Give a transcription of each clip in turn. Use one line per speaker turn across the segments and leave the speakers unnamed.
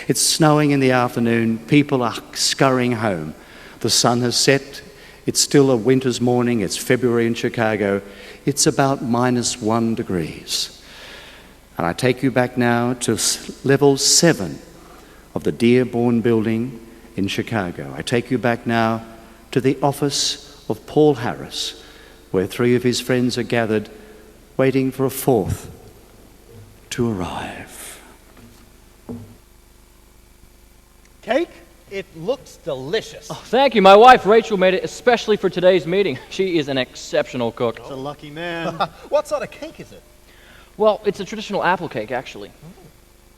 It's snowing in the afternoon. People are scurrying home. The sun has set. It's still a winter's morning. It's February in Chicago. It's about -1 degrees. And I take you back now to level 7 of the Dearborn Building in Chicago. I take you back now to the office of Paul Harris, where 3 of his friends are gathered, waiting for a 4th to arrive.
Cake? It looks delicious.
Oh, thank you. My wife, Rachel, made it especially for today's meeting. She is an exceptional cook.
That's a lucky man.
What sort of cake is it?
Well, it's a traditional apple cake, actually.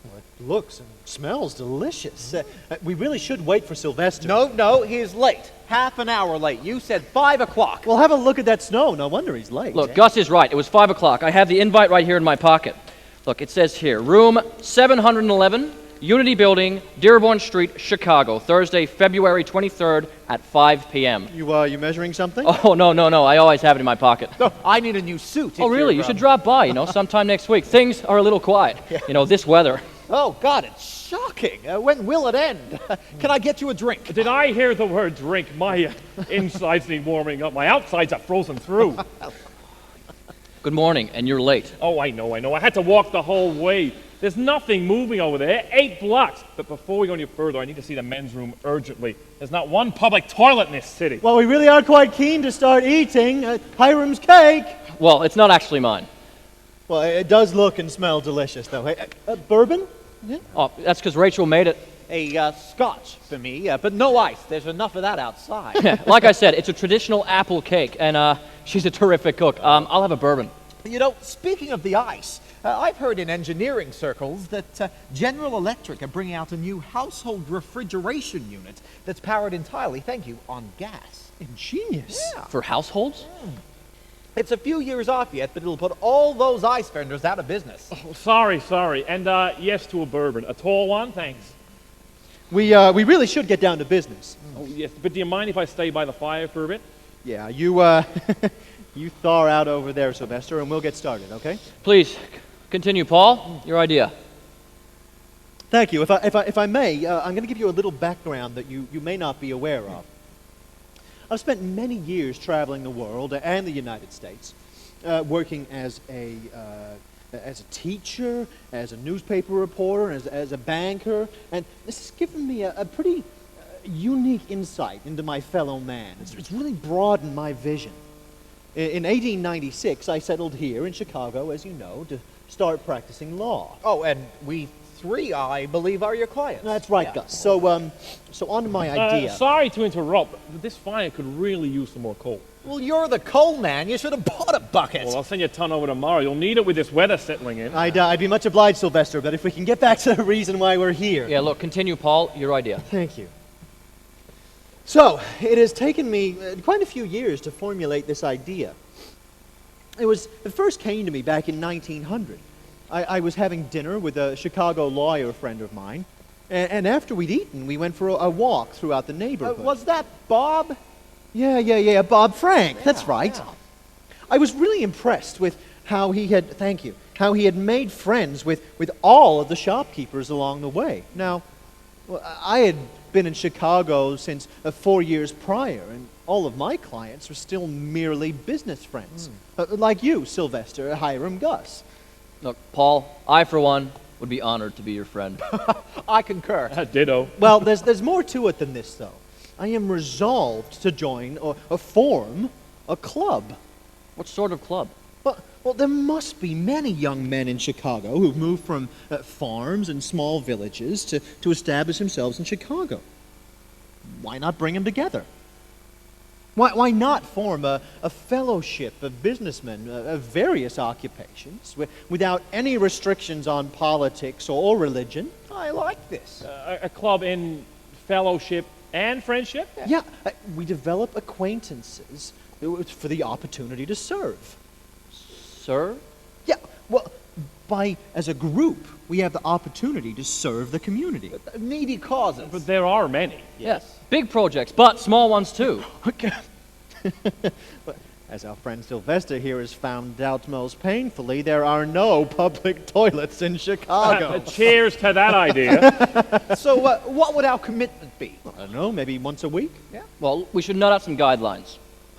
Well, it looks and smells delicious. We really should wait for Sylvester.
No, he's late. Half an hour late. You said 5 o'clock.
Well, have a look at that snow. No wonder he's late.
Look, Gus is right. It was 5 o'clock. I have the invite right here in my pocket. Look, it says here, room 711, Unity Building, Dearborn Street, Chicago, Thursday, February 23rd at 5 p.m.
You measuring something?
Oh, no. I always have it in my pocket.
No, I need a new suit.
Oh, really? You should drop by, sometime next week. Things are a little quiet.
Yeah.
This weather.
Oh, God, it's shocking. When will it end? Can I get you a drink?
Did I hear the word drink? My insides need warming up. My outsides are frozen through.
Good morning, and you're late.
Oh, I know. I had to walk the whole way. There's nothing moving over there. 8 blocks. But before we go any further, I need to see the men's room urgently. There's not one public toilet in this city.
Well, we really are quite keen to start eating Hiram's cake.
Well, it's not actually mine.
Well, it does look and smell delicious, though. Hey, bourbon? Yeah.
Oh, that's because Rachel made it.
A scotch for me, but no ice. There's enough of that outside.
Like I said, it's a traditional apple cake, and she's a terrific cook. I'll have a bourbon.
Speaking of the ice, I've heard in engineering circles that General Electric are bringing out a new household refrigeration unit that's powered entirely, on gas.
Ingenious.
Yeah.
For households?
It's a few years off yet, but it'll put all those ice vendors out of business.
Oh, sorry. And yes to a bourbon. A tall one, thanks.
We really should get down to business.
Oh, yes, but do you mind if I stay by the fire for a bit?
Yeah, you you thaw out over there, Sylvester, and we'll get started, okay?
Please, continue, Paul. Your idea.
Thank you. If I may, I'm going to give you a little background that you may not be aware of. I've spent many years traveling the world and the United States, working as a teacher, as a newspaper reporter, as a banker, and this has given me a pretty unique insight into my fellow man. It's really broadened my vision. In 1896, I settled here in Chicago, as you know, to start practicing law.
Oh, and we 3, I believe, are your clients.
That's right, Gus. So on to my idea.
Sorry to interrupt, but this fire could really use some more coal.
Well, you're the coal man. You should have bought a bucket.
Well, I'll send you a ton over tomorrow. You'll need it with this weather settling in.
I'd be much obliged, Sylvester, but if we can get back to the reason why we're here.
Yeah, look, continue, Paul. Your idea.
Thank you. So, it has taken me quite a few years to formulate this idea. It first came to me back in 1900. I was having dinner with a Chicago lawyer friend of mine, and after we'd eaten, we went for a walk throughout the neighborhood.
Was that Bob?
Yeah, Bob Frank, that's right.
Yeah.
I was really impressed with how he had made friends with all of the shopkeepers along the way. Now, I had been in Chicago since 4 years prior, and all of my clients were still merely business friends. Like you, Sylvester, Hiram, Gus.
Look, Paul, I, for one, would be honored to be your friend.
I concur.
Ditto.
Well, there's more to it than this, though. I am resolved to join or form a club.
What sort of club?
Well, there must be many young men in Chicago who've moved from farms and small villages to establish themselves in Chicago. Why not bring them together? Why not form a fellowship of businessmen of various occupations without any restrictions on politics or religion?
I like this.
A club in fellowship and friendship?
Yeah, we develop acquaintances for the opportunity to serve.
Serve?
Yeah, well, as a group, we have the opportunity to serve the community.
Needy causes.
But there are many.
Yes. Big projects, but small ones too.
Okay. As our friend Sylvester here has found out most painfully, there are no public toilets in Chicago.
Cheers to that idea.
So what would our commitment be?
I don't know, maybe once a week?
Well, we should note out some guidelines.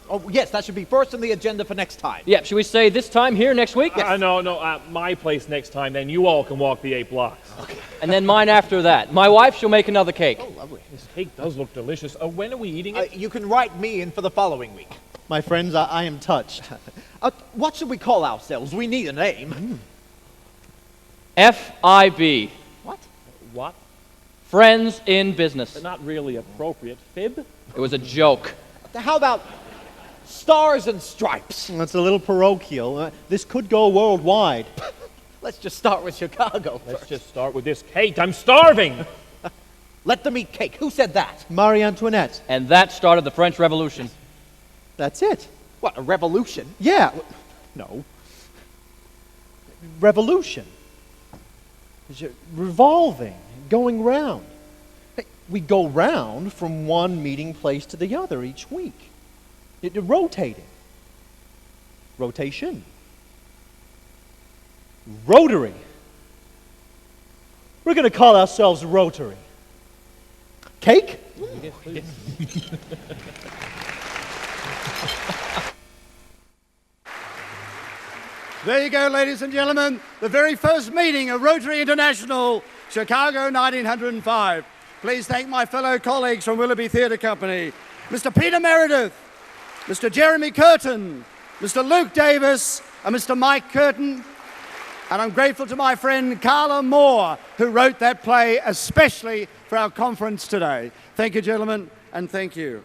Oh, yes, that should be first on the agenda for next time.
Yeah, should we say this time here next week?
No, my place next time, then you all can walk the 8 blocks.
And then mine after that. My wife, she'll make another cake.
Oh, lovely.
This cake does look delicious. When are we eating it?
You can write me in for the following week.
My friends, I am touched.
What should we call ourselves? We need a name.
FIB.
What?
Friends in Business.
Not really appropriate. Fib?
It was a joke.
How about Stars and Stripes?
That's a little parochial. This could go worldwide.
Let's just start with Chicago
Let's
first.
just start with this cake. I'm starving.
Let them eat cake. Who said that?
Marie Antoinette.
And that started the French Revolution.
That's it.
What, a revolution?
Yeah. No. Revolution. Revolving, going round. Hey, we go round from one meeting place to the other each week. Rotating. Rotation. Rotary. We're going to call ourselves Rotary. Cake?
Yes, please.
There you go, ladies and gentlemen. The very first meeting of Rotary International, Chicago 1905. Please thank my fellow colleagues from Willoughby Theatre Company, Mr. Peter Meredith, Mr. Jeremy Curtin, Mr. Luke Davis, and Mr. Mike Curtin. And I'm grateful to my friend Carla Moore, who wrote that play especially for our conference today. Thank you, gentlemen, and thank you.